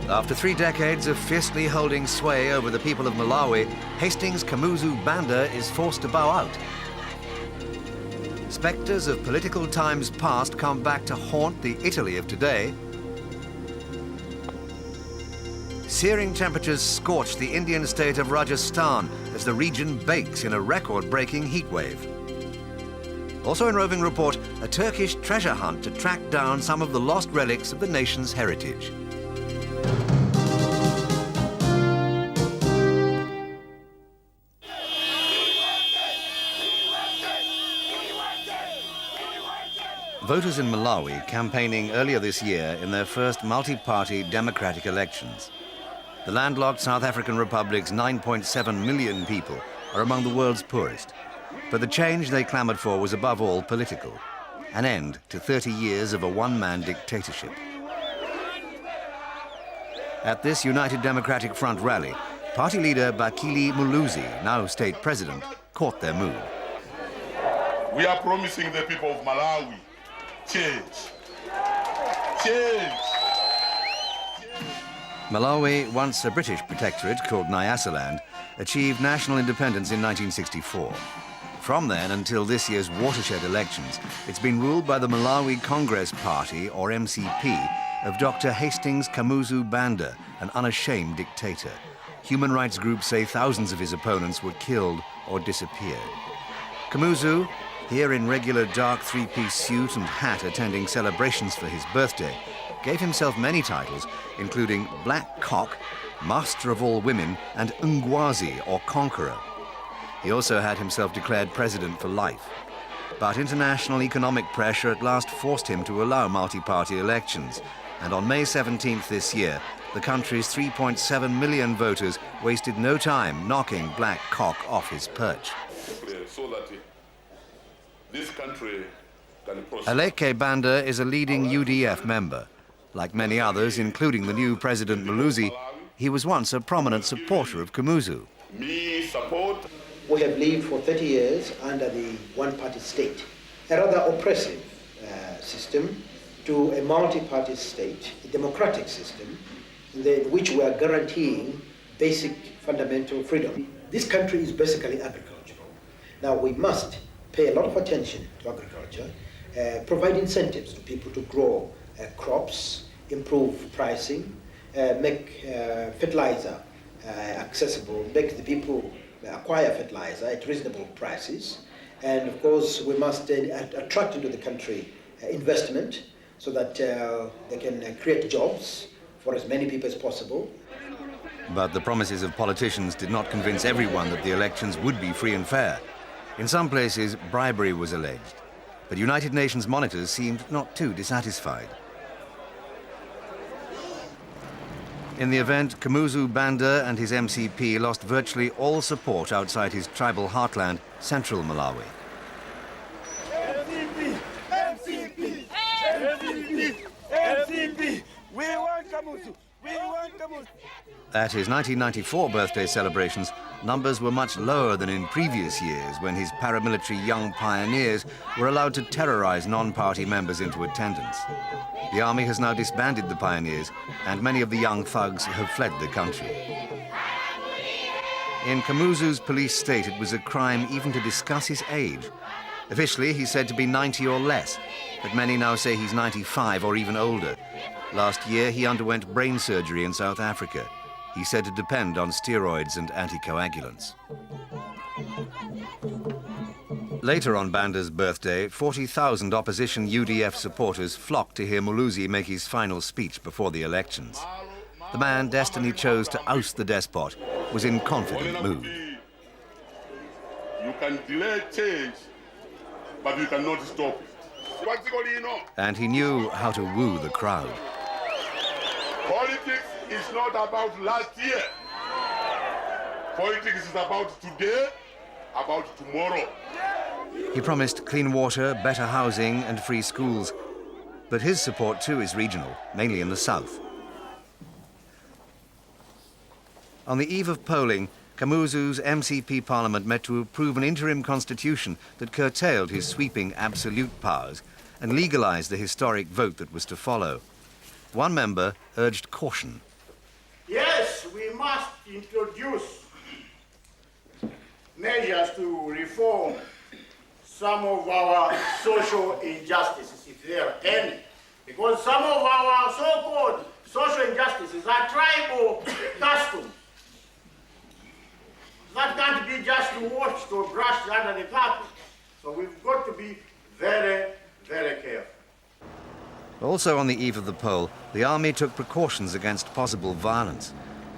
After 3 decades of fiercely holding sway over the people of Malawi, Hastings Kamuzu Banda is forced to bow out. Spectres of political times past come back to haunt the Italy of today. Searing temperatures scorch the Indian state of Rajasthan as the region bakes in a record-breaking heat wave. Also in Roving Report, a Turkish treasure hunt to track down some of the lost relics of the nation's heritage. Voters in Malawi campaigning earlier this year in their first multi-party democratic elections. The landlocked South African Republic's 9.7 million people are among the world's poorest. But the change they clamored for was above all political. An end to 30 years of a one-man dictatorship. At this United Democratic Front rally, party leader Bakili Muluzi, now state president, caught their mood. We are promising the people of Malawi change. Change. Malawi, once a British protectorate called Nyasaland, achieved national independence in 1964. From then until this year's watershed elections, it's been ruled by the Malawi Congress Party, or MCP, of Dr. Hastings Kamuzu Banda, an unashamed dictator. Human rights groups say thousands of his opponents were killed or disappeared. Kamuzu, here in regular dark three-piece suit and hat attending celebrations for his birthday, gave himself many titles, including Black Cock, Master of All Women, and Ngwazi, or Conqueror. He also had himself declared president for life. But international economic pressure at last forced him to allow multi-party elections. And on May 17th this year, the country's 3.7 million voters wasted no time knocking Black Cock off his perch. So that this country can Aleke Banda is a leading UDF member. Like many others, including the new President Muluzi, he was once a prominent supporter of Kamuzu. Me support. We have lived for 30 years under the one-party state, a rather oppressive system, to a multi-party state, a democratic system, in which we are guaranteeing basic fundamental freedom. This country is basically agricultural. Now we must pay a lot of attention to agriculture, provide incentives to people to grow crops, improve pricing, make fertilizer accessible, make the people acquire fertilizer at reasonable prices. And of course, we must attract into the country investment so that they can create jobs for as many people as possible. But the promises of politicians did not convince everyone that the elections would be free and fair. In some places, bribery was alleged. But United Nations monitors seemed not too dissatisfied. In the event, Kamuzu Banda and his MCP lost virtually all support outside his tribal heartland, central Malawi. MCP! MCP! MCP! We want Kamuzu! We want Kamuzu! At his 1994 birthday celebrations, numbers were much lower than in previous years when his paramilitary young pioneers were allowed to terrorize non-party members into attendance. The army has now disbanded the pioneers, and many of the young thugs have fled the country. In Kamuzu's police state, it was a crime even to discuss his age. Officially, he's said to be 90 or less, but many now say he's 95 or even older. Last year, he underwent brain surgery in South Africa. He's said to depend on steroids and anticoagulants. Later on Banda's birthday, 40,000 opposition UDF supporters flocked to hear Muluzi make his final speech before the elections. The man destiny chose to oust the despot was in confident mood. You can delay change, but you cannot stop it. And he knew how to woo the crowd. Politics is not about last year. Politics is about today, about tomorrow. He promised clean water, better housing and free schools. But his support too is regional, mainly in the south. On the eve of polling, Kamuzu's MCP parliament met to approve an interim constitution that curtailed his sweeping absolute powers and legalized the historic vote that was to follow. One member urged caution. must introduce measures to reform some of our social injustices, if there are any. Because some of our so-called social injustices are tribal customs that can't be just washed or brushed under the carpet. So we've got to be very, very careful. Also on the eve of the poll, the army took precautions against possible violence.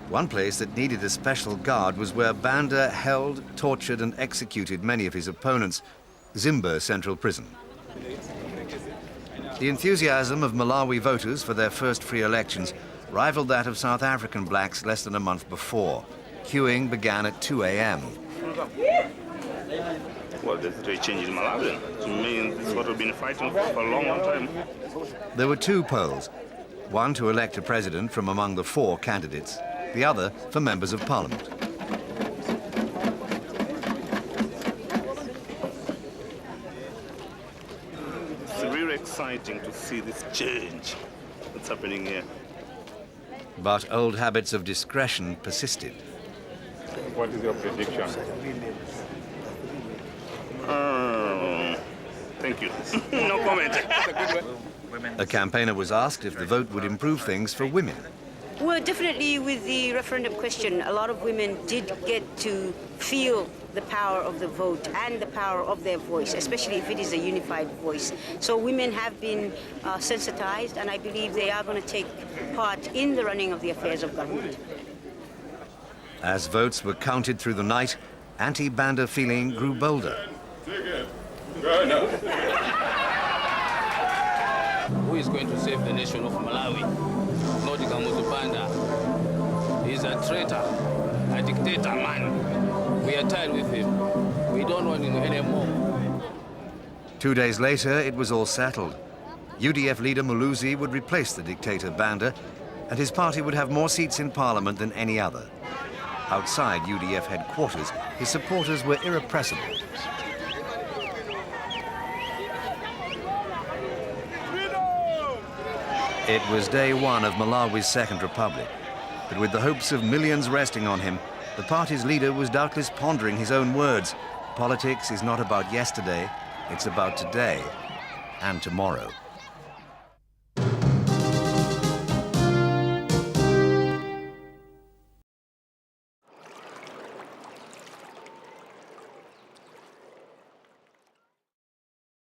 One place that needed a special guard was where Banda held, tortured and executed many of his opponents, Zimba Central Prison. The enthusiasm of Malawi voters for their first free elections rivaled that of South African blacks less than a month before. Queuing began at 2 a.m. Well, there's a change in Malawi. It means it's what we've been fighting for a long, long time. There were two polls, one to elect a president from among the 4 candidates, the other for members of parliament. It's really exciting to see this change that's happening here. But old habits of discretion persisted. What is your prediction? Thank you. No comment. A campaigner was asked if the vote would improve things for women. Well, definitely with the referendum question, a lot of women did get to feel the power of the vote and the power of their voice, especially if it is a unified voice. So women have been sensitized, and I believe they are going to take part in the running of the affairs of government. As votes were counted through the night, anti-Banda feeling grew bolder. Who is going to save the nation of Malawi? Not Kamuzu Banda. He's a traitor, a dictator, man. We are tired with him. We don't want him anymore. 2 days later, it was all settled. UDF leader Muluzi would replace the dictator Banda, and his party would have more seats in parliament than any other. Outside UDF headquarters, his supporters were irrepressible. It was day one of Malawi's Second Republic, but with the hopes of millions resting on him, the party's leader was doubtless pondering his own words. Politics is not about yesterday, it's about today and tomorrow.